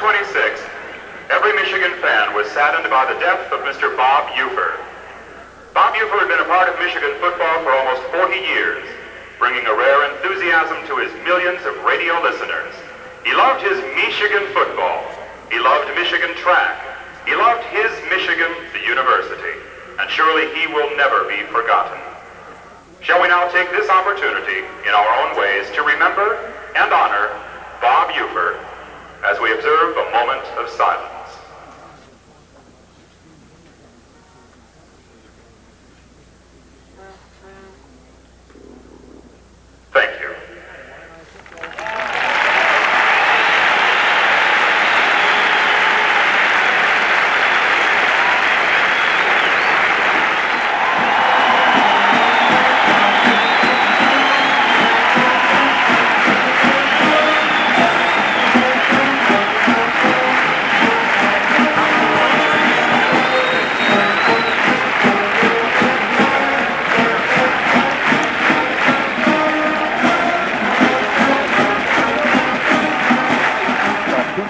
26th, every Michigan fan was saddened by the death of Mr. Bob Ufer. Bob Ufer had been a part of Michigan football for almost 40 years, bringing a rare enthusiasm to his millions of radio listeners. He loved his Michigan football. He loved Michigan track. He loved his Michigan, the university. And surely he will never be forgotten. Shall we now take this opportunity, in our own ways, to remember and honor Bob Ufer as we observe a moment of silence. Thank you.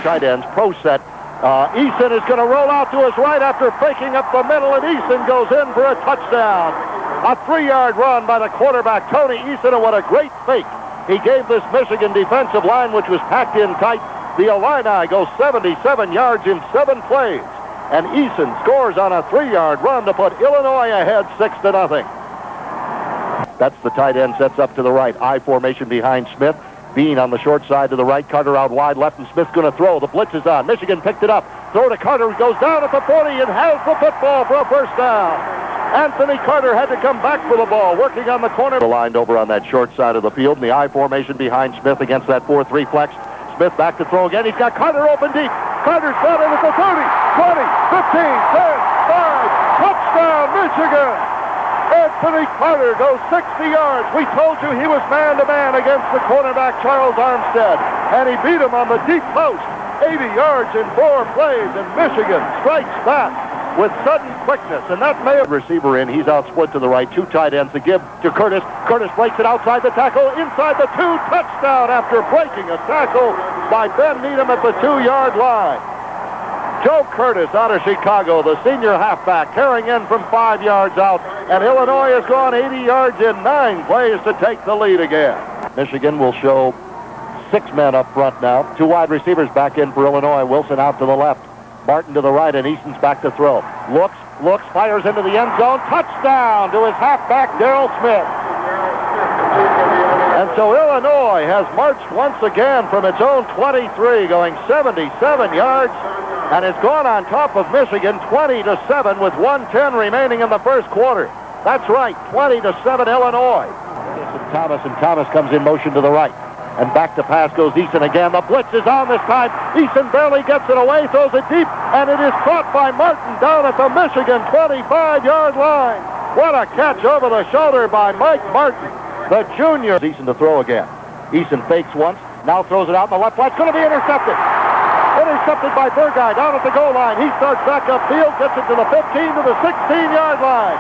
Tight ends, pro set. Eason is going to roll out to his right after faking up the middle, and Eason goes in for a touchdown. A 3-yard run by the quarterback, Tony Eason, and what a great fake. He gave this Michigan defensive line, which was packed in tight. The Illini go 77 yards in 7 plays, and Eason scores on a 3-yard run to put Illinois ahead 6-0. That's the tight end, sets up to the right. I formation behind Smith. Bean on the short side to the right, Carter out wide left, and Smith's going to throw. The blitz is on. Michigan picked it up. Throw to Carter, who goes down at the 40 and has the football for a first down. Anthony Carter had to come back for the ball, working on the corner. Lined over on that short side of the field in the I formation behind Smith against that 4-3 flex. Smith back to throw again. He's got Carter open deep. Carter's got it at the 30, 20, 15, 10, 5. Touchdown, Michigan! Anthony Carter goes 60 yards. We told you he was man-to-man against the cornerback Charles Armstead, and he beat him on the deep post. 80 yards in 4 plays, and Michigan strikes back with sudden quickness, and that may have receiver in. He's out split to the right. 2 tight ends to give to Curtis. Curtis breaks it outside the tackle, inside the 2, touchdown after breaking a tackle by Ben Needham at the 2-yard line. Joe Curtis out of Chicago, the senior halfback, carrying in from 5 yards out, and Illinois has gone 80 yards in 9 plays to take the lead again. Michigan will show 6 men up front now. 2 wide receivers back in for Illinois. Wilson out to the left, Martin to the right, and Easton's back to throw. Looks, fires into the end zone. Touchdown to his halfback, Darrell Smith. And so Illinois has marched once again from its own 23, going 77 yards, and it's gone on top of Michigan 20-7 with 1:10 remaining in the first quarter. That's right, 20-7 Illinois. And Thomas comes in motion to the right. And back to pass goes Eason again. The blitz is on this time. Eason barely gets it away, throws it deep, and it is caught by Martin down at the Michigan 25-yard line. What a catch over the shoulder by Mike Martin, the junior. Eason to throw again. Eason fakes once, now throws it out in the left flat. It's going to be intercepted. Intercepted by Burgei down at the goal line. He starts back upfield, gets it to the 15 to the 16-yard line.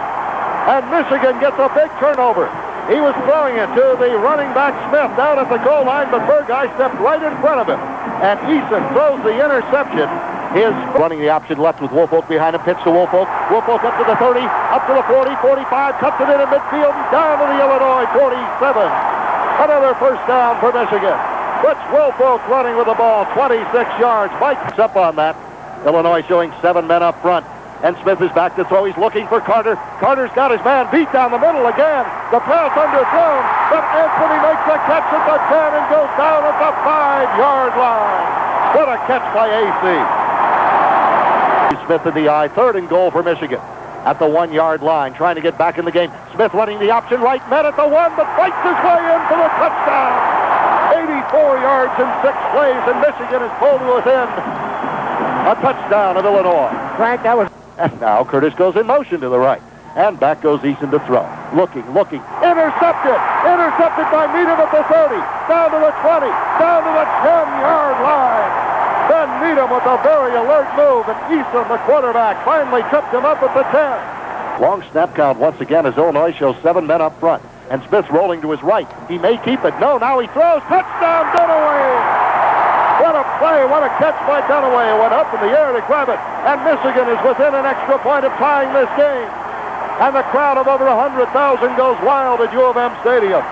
And Michigan gets a big turnover. He was throwing it to the running back Smith down at the goal line, but Burgei stepped right in front of him. And Eason throws the interception. His running the option left with Woolfolk behind him, pitch to Woolfolk. Woolfolk up to the 30, up to the 40, 45, cuts it in midfield, and down to the Illinois 47. Another first down for Michigan. Fritz Woolfolk running with the ball, 26 yards. Mike's up on that. Illinois showing 7 men up front. And Smith is back to throw. He's looking for Carter. Carter's got his man beat down the middle again. The pass underthrown, but Anthony makes a catch at the 10 and goes down at the 5-yard line. What a catch by AC. Smith in the eye, 3rd and goal for Michigan. At the 1-yard line, trying to get back in the game. Smith running the option right, met at the 1, but fights his way in for the touchdown. 84 yards in 6 plays, and Michigan is pulled within a touchdown of Illinois. Frank, that was... And now Curtis goes in motion to the right. And back goes Eason to throw. Looking. Intercepted! Intercepted by Needham at the 30. Down to the 20. Down to the 10-yard line. Then Needham with a very alert move, and Eason, the quarterback, finally tripped him up at the 10. Long snap count once again as Illinois shows 7 men up front. And Smith's rolling to his right. He may keep it. No, now he throws. Touchdown, Dunaway! What a play play. What a catch by Dunaway. It went up in the air to grab it. And Michigan is within an extra point of tying this game. And the crowd of over 100,000 goes wild at U of M Stadium.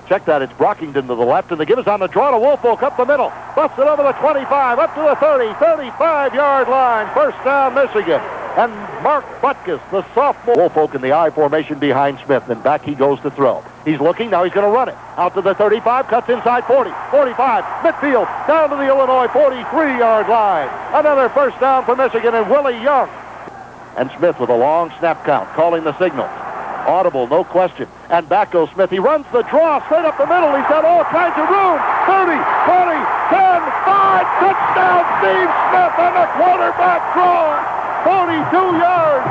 Check that, it's Brockington to the left, and they give us on the draw to Woolfolk up the middle. Busts it over the 25, up to the 30, 35-yard line. First down, Michigan. And Mark Butkus, the sophomore. Woolfolk in the I formation behind Smith, and back he goes to throw. He's looking, now he's going to run it. Out to the 35, cuts inside 40, 45, midfield, down to the Illinois 43-yard line. Another first down for Michigan, and Willie Young. And Smith with a long snap count, calling the signals. Audible, no question. And back goes Smith. He runs the draw straight up the middle. He's got all kinds of room. 30, 20, 10, 5. Touchdown, Steve Smith on the quarterback draw. 42 yards.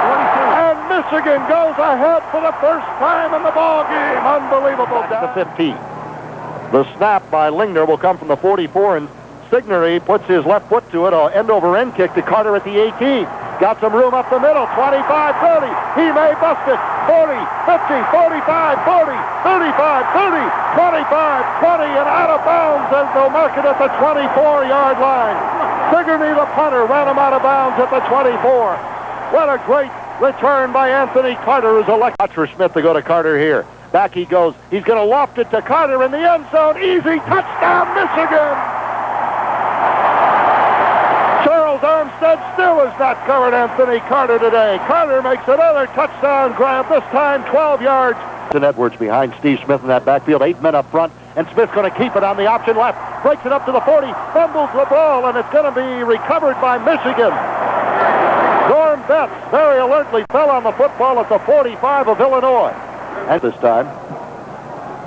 42. And Michigan goes ahead for the first time in the ball game. Unbelievable. Back to the 15. The snap by Lingner will come from the 44, and Signery puts his left foot to it. An end-over-end kick to Carter at the 18. Got some room up the middle, 25, 30. He may bust it. 40, 50, 45, 40, 35, 30, 25, 20, and out of bounds as they'll mark it at the 24-yard line. Sigourney, the punter, ran him out of bounds at the 24. What a great return by Anthony Carter, who's elected. Watch for Smith to go to Carter here. Back he goes. He's going to loft it to Carter in the end zone. Easy touchdown, Michigan. Charles Armstead still has not covered Anthony Carter today. Carter makes another touchdown grab, this time 12 yards. And Edwards behind Steve Smith in that backfield, 8 men up front, and Smith's going to keep it on the option left. Breaks it up to the 40, fumbles the ball, and it's going to be recovered by Michigan. Norm Betts very alertly fell on the football at the 45 of Illinois. And this time,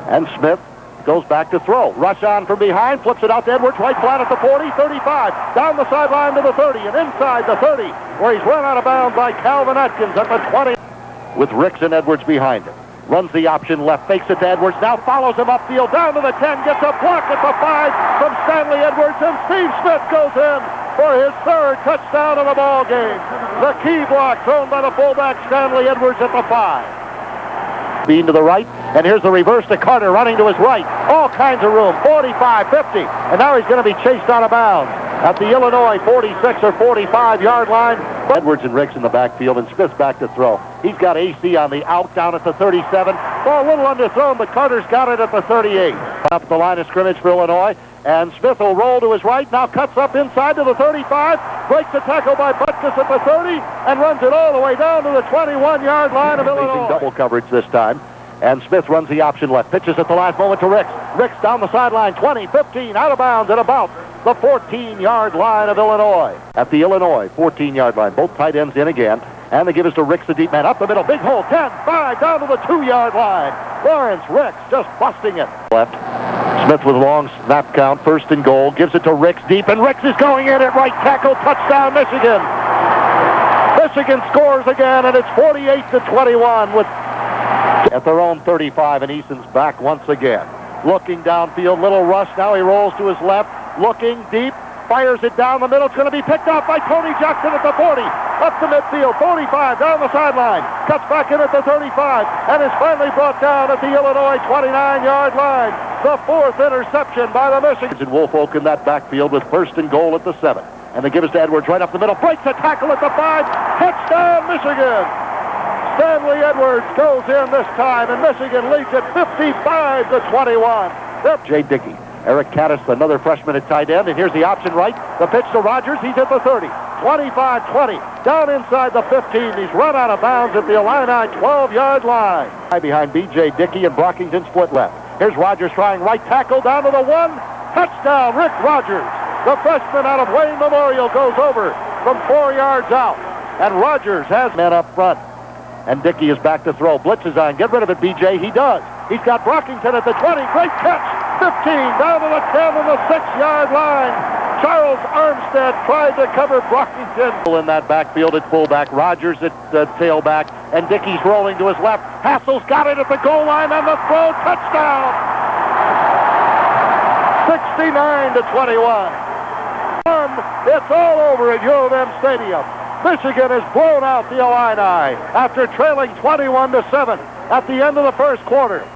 and Smith goes back to throw. Rush on from behind, flips it out to Edwards, right flat at the 40, 35, down the sideline to the 30, and inside the 30, where he's run out of bounds by Calvin Atkins at the 20, with Ricks and Edwards behind him. Runs the option left, fakes it to Edwards, now follows him upfield, down to the 10, gets a block at the 5 from Stanley Edwards, and Steve Smith goes in for his third touchdown of the ball game. The key block thrown by the fullback Stanley Edwards at the 5. Bean to the right, and here's the reverse to Carter running to his right. All kinds of room, 45, 50, and now he's going to be chased out of bounds at the Illinois 46 or 45-yard line. Edwards and Ricks in the backfield, and Smith's back to throw. He's got AC on the out down at the 37. Ball a little underthrown, but Carter's got it at the 38. Up the line of scrimmage for Illinois, and Smith will roll to his right, now cuts up inside to the 35, breaks the tackle by Butkus at the 30, and runs it all the way down to the 21-yard line of Illinois. Double coverage this time, and Smith runs the option left, pitches at the last moment to Ricks. Ricks down the sideline, 20, 15, out of bounds at about the 14-yard line of Illinois. At the Illinois 14-yard line, both tight ends in again, and they give us to Ricks, the deep man, up the middle, big hole, 10, 5, down to the 2-yard line. Lawrence Ricks just busting it. Left. Smith with a long snap count, first and goal, gives it to Ricks deep, and Ricks is going in at right tackle, touchdown Michigan. Michigan scores again, and it's 48-21 with at their own 35, and Eason's back once again. Looking downfield, little rush, now he rolls to his left, looking deep, fires it down the middle, it's going to be picked off by Tony Jackson at the 40, up to midfield, 45, down the sideline, cuts back in at the 35, and is finally brought down at the Illinois 29-yard line. The fourth interception by the Michigan. And Woolfolk in that backfield with first and goal at the 7. And they give us to Edwards right up the middle, breaks a tackle at the 5, touchdown Michigan! Stanley Edwards goes in this time, and Michigan leads it 55-21. Jay Dickey. Eric Caddis, another freshman at tight end, and here's the option right. The pitch to Rogers, he's at the 30. 25-20, down inside the 15. He's run out of bounds at the Illini 12-yard line. Behind B.J. Dickey and Brockington split left. Here's Rogers trying right tackle down to the 1. Touchdown, Rick Rogers. The freshman out of Wayne Memorial goes over from 4 yards out. And Rogers has men up front. And Dickey is back to throw. Blitz is on. Get rid of it, B.J. He does. He's got Brockington at the 20. Great catch. 15 down to the 10 on the 6-yard line. Charles Armstead tried to cover Brockington. In that backfield at fullback. Rogers at tailback. And Dickey's rolling to his left. Hassel's got it at the goal line on the throw. Touchdown. 69-21. It's all over at U of M Stadium. Michigan has blown out the Illini after trailing 21-7 at the end of the first quarter.